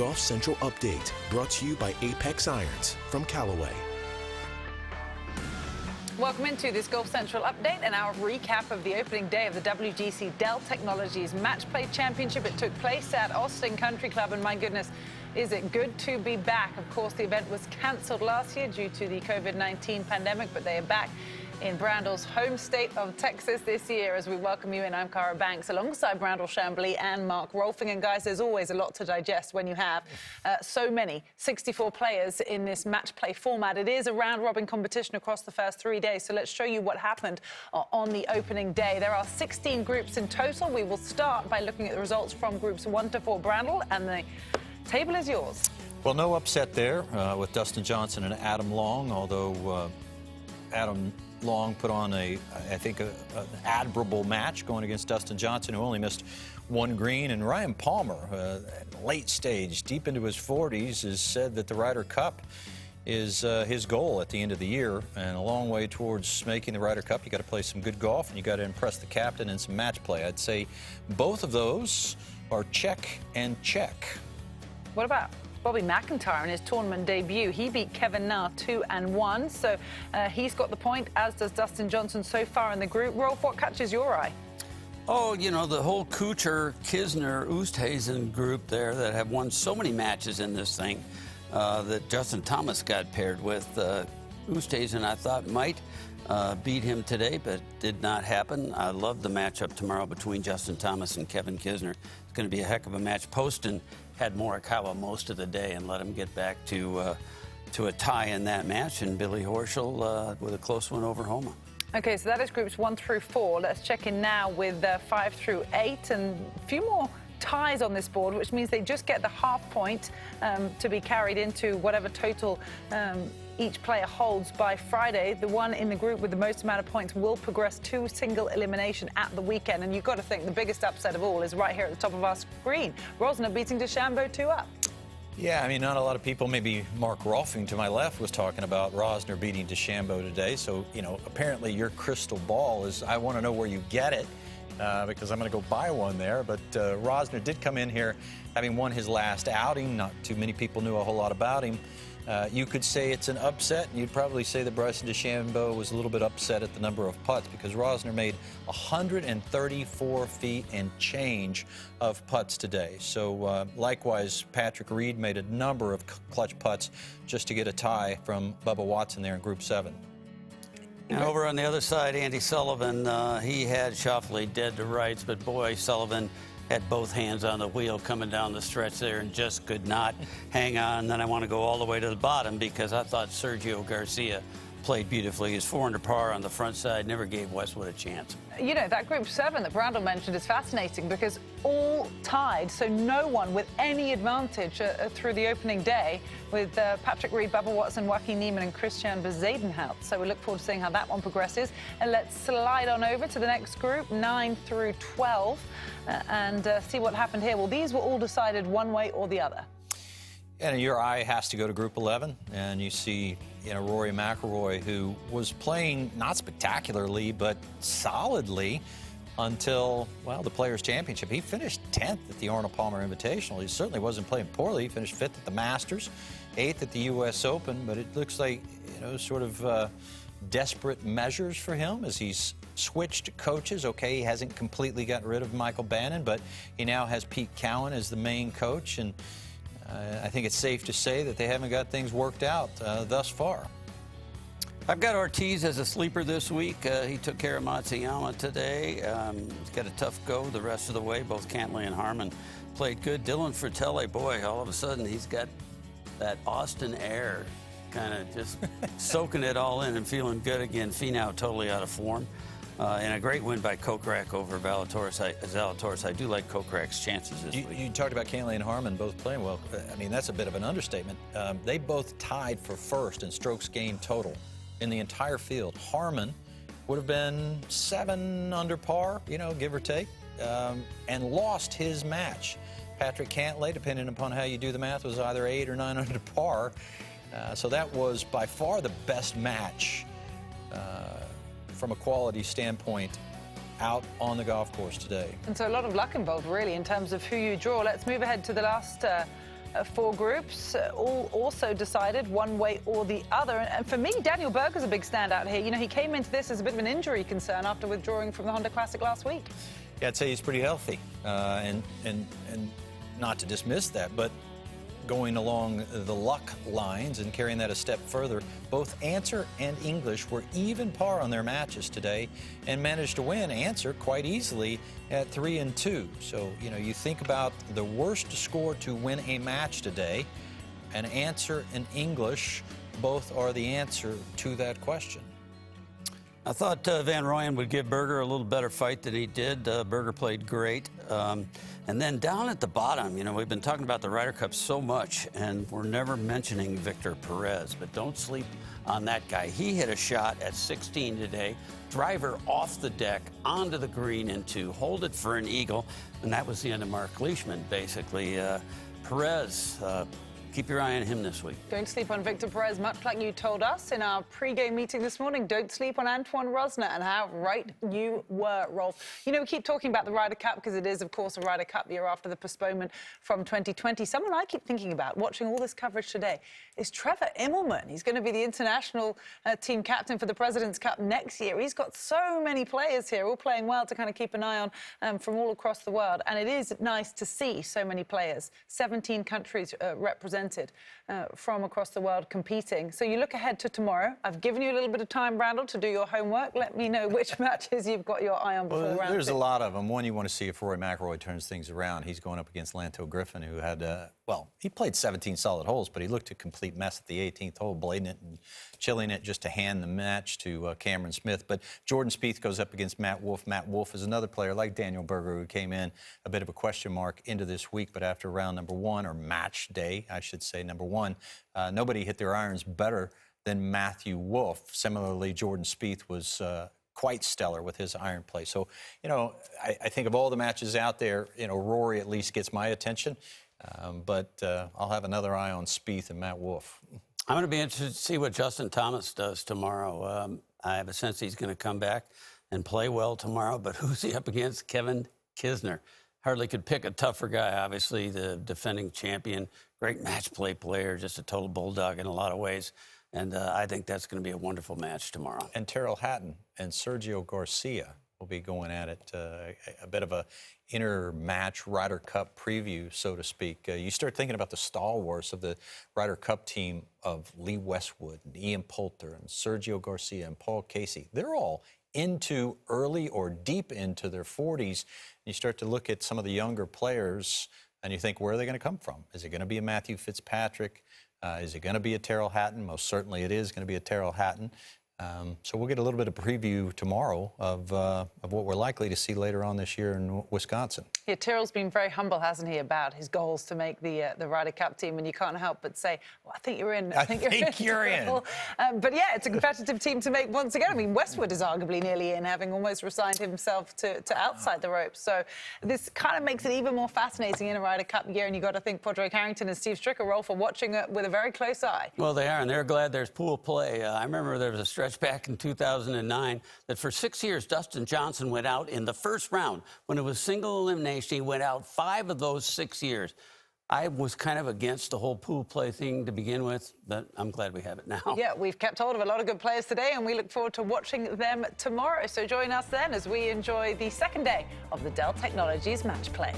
Golf Central Update, brought to you by Apex Irons from Callaway. Welcome into this Golf Central update and our recap of the opening day of the WGC-Dell Technologies Match Play Championship. It took place at Austin Country Club, and my goodness, is it good to be back. Of course, the event was cancelled last year due to the COVID-19 pandemic, but they are back in Brandel's home state of Texas this year. As we welcome you in, I'm Cara Banks alongside Brandel Chambly and Mark Rolfing. And guys, there's always a lot to digest when you have so many 64 players in this match play format. It is a round-robin competition across the first 3 days, so let's show you what happened on the opening day. There are 16 groups in total. We will start by looking at the results from groups 1 to 4, Brandel, and the table is yours. Well, no upset there with Dustin Johnson and Adam Long, although Adam Long put on I think, an admirable match going against Dustin Johnson, who only missed one green. And Ryan Palmer, late stage, deep into his 40s, has said that the Ryder Cup is his goal at the end of the year, and a long way towards making the Ryder Cup. You got to play some good golf, and you got to impress the captain in some match play. I'd say both of those are check and check. What about Bobby McIntyre in his tournament debut? He beat Kevin Kisner 2-1, so he's got the point, as does Dustin Johnson so far in the group. Rolf, what catches your eye? Oh, you know, the whole Kuchar, Kisner, Oosthuizen group there that have won so many matches in this thing that Justin Thomas got paired with. Oosthuizen, I thought, might beat him today, but did not happen. I love the matchup tomorrow between Justin Thomas and Kevin Kisner. It's going to be a heck of a match. Poston had Morikawa most of the day and let him get back to a tie in that match, and Billy Horschel with a close one over Homa. Okay, so that is groups 1 through 4. Let's check in now with 5 through 8, and a few more ties on this board, which means they just get the half point to be carried into whatever total each player holds by Friday. The one in the group with the most amount of points will progress to single elimination at the weekend. And you've got to think the biggest upset of all is right here at the top of our screen. Rosner beating DeChambeau 2-up. Yeah, I mean, not a lot of people, maybe Mark Rolfing to my left was talking about Rosner beating DeChambeau today. So, you know, apparently your crystal ball is, I want to know where you get it. Because I'm going to go buy one there. But Rosner did come in here having won his last outing. Not too many people knew a whole lot about him. You could say it's an upset, and you'd probably say that Bryson DeChambeau was a little bit upset at the number of putts, because Rosner made 134 feet and change of putts today. So likewise, Patrick Reed made a number of clutch putts just to get a tie from Bubba Watson there in Group 7. And over on the other side, Andy Sullivan, he had Schauffele dead to rights, but boy, Sullivan had both hands on the wheel coming down the stretch there and just could not hang on. And then I want to go all the way to the bottom, because I thought Sergio Garcia played beautifully. His 4 under par on the front side never gave Westwood a chance. You know, that Group 7 that Brandel mentioned is fascinating, because all tied, so no one with any advantage through the opening day, with Patrick Reed, Bubba Watson, Joaquin Niemann and Christian Bezuidenhout. So we look forward to seeing how that one progresses. And let's slide on over to the next group, 9 through 12, and see what happened here. Well, these were all decided one way or the other. And your eye has to go to Group 11, and you see, you know, Rory McIlroy, who was playing not spectacularly, but solidly until, well, the Players' Championship. He finished 10th at the Arnold Palmer Invitational. He certainly wasn't playing poorly. He finished 5th at the Masters, 8th at the U.S. Open, but it looks like, you know, sort of desperate measures for him as he's switched coaches. Okay, he hasn't completely gotten rid of Michael Bannon, but he now has Pete Cowan as the main coach, and I think it's safe to say that they haven't got things worked out thus far. I've got Ortiz as a sleeper this week. He took care of Matsuyama today. He's got a tough go the rest of the way. Both Cantlay and Harmon played good. Dylan Fratelli, boy, all of a sudden he's got that Austin air, kind of just soaking it all in and feeling good again. Finau totally out of form. And a great win by Kokrak over Zalatoris. I do like Kokrak's chances this week. You talked about Cantlay and Harmon both playing well. I mean, that's a bit of an understatement. They both tied for first in strokes gained total in the entire field. Harmon would have been 7 under par, you know, give or take, and lost his match. Patrick Cantlay, depending upon how you do the math, was either 8 or 9 under par. So that was by far the best match from a quality standpoint out on the golf course today. And so a lot of luck involved, really, in terms of who you draw. Let's move ahead to the last 4 groups, all also decided one way or the other. And for me, Daniel Berger's a big standout here. You know, he came into this as a bit of an injury concern after withdrawing from the Honda Classic last week. Yeah, I'd say he's pretty healthy, and not to dismiss that, but going along the luck lines and carrying that a step further, both Answer and English were even par on their matches today and managed to win Answer quite easily at 3-2. So, you know, you think about the worst score to win a match today, and Answer and English both are the answer to that question. I thought Van Rooyen would give Berger a little better fight than he did. Berger played great. And then down at the bottom, you know, we've been talking about the Ryder Cup so much, and we're never mentioning Victor Perez, but don't sleep on that guy. He hit a shot at 16 today, driver off the deck, onto the green, and to hold it for an eagle, and that was the end of Mark Leishman, basically. Perez, keep your eye on him this week. Don't sleep on Victor Perez, much like you told us in our pre-game meeting this morning. Don't sleep on Antoine Rosner, and how right you were, Rolf. You know, we keep talking about the Ryder Cup because it is, of course, a Ryder Cup year after the postponement from 2020. Someone I keep thinking about, watching all this coverage today, is Trevor Immelman. He's going to be the international team captain for the President's Cup next year. He's got so many players here, all playing well, to kind of keep an eye on from all across the world. And it is nice to see so many players, 17 countries represented from across the world competing. So you look ahead to tomorrow. I've given you a little bit of time, Randall, to do your homework. Let me know which matches you've got your eye on before round there's 6. a lot of them. One, you want to see if Rory McIlroy turns things around. He's going up against Lanto Griffin, who had, well, he played 17 solid holes, but he looked a complete mess at the 18th hole, blading it and chilling it just to hand the match to Cameron Smith. But Jordan Spieth goes up against Matt Wolff. Matt Wolff is another player like Daniel Berger, who came in a bit of a question mark into this week, but after round number 1, or match day, I should say, number 1, nobody hit their irons better than Matthew Wolff. Similarly, Jordan Spieth was quite stellar with his iron play. So, you know, I think of all the matches out there, you know, Rory at least gets my attention, but I'll have another eye on Spieth and Matt Wolff. I'm going to be interested to see what Justin Thomas does tomorrow. I have a sense he's going to come back and play well tomorrow, but who's he up against? Kevin Kisner. Hardly could pick a tougher guy, obviously, the defending champion, great match play player, just a total bulldog in a lot of ways. And I think that's going to be a wonderful match tomorrow. And Terrell Hatton and Sergio Garcia will be going at it, a bit of a inter-match Ryder Cup preview, so to speak. You start thinking about the stalwarts of the Ryder Cup team of Lee Westwood, and Ian Poulter, and Sergio Garcia, and Paul Casey. They're all into early or deep into their 40s. You start to look at some of the younger players, and you think, where are they going to come from? Is it going to be a Matthew Fitzpatrick? Is it going to be a Terrell Hatton? Most certainly it is going to be a Terrell Hatton. So we'll get a little bit of preview tomorrow of what we're likely to see later on this year in Wisconsin. Yeah, Tyrrell's been very humble, hasn't he, about his goals to make the Ryder Cup team, and you can't help but say, well, I think you're in. I think you're in. But yeah, it's a competitive team to make once again. I mean, Westwood is arguably nearly in, having almost resigned himself to outside the ropes. So this kind of makes it even more fascinating in a Ryder Cup year, and you've got to think Padraig Harrington and Steve Stricker, Rolf, are watching it with a very close eye. Well, they are, and they're glad there's pool play. I remember there was a stretch back in 2009 that for 6 years Dustin Johnson went out in the first round. When it was single elimination, he went out 5 of those 6 years. I was kind of against the whole pool play thing to begin with, but I'm glad we have it now. Yeah, we've kept hold of a lot of good players today, and we look forward to watching them tomorrow. So join us then as we enjoy the second day of the Dell Technologies Match Play.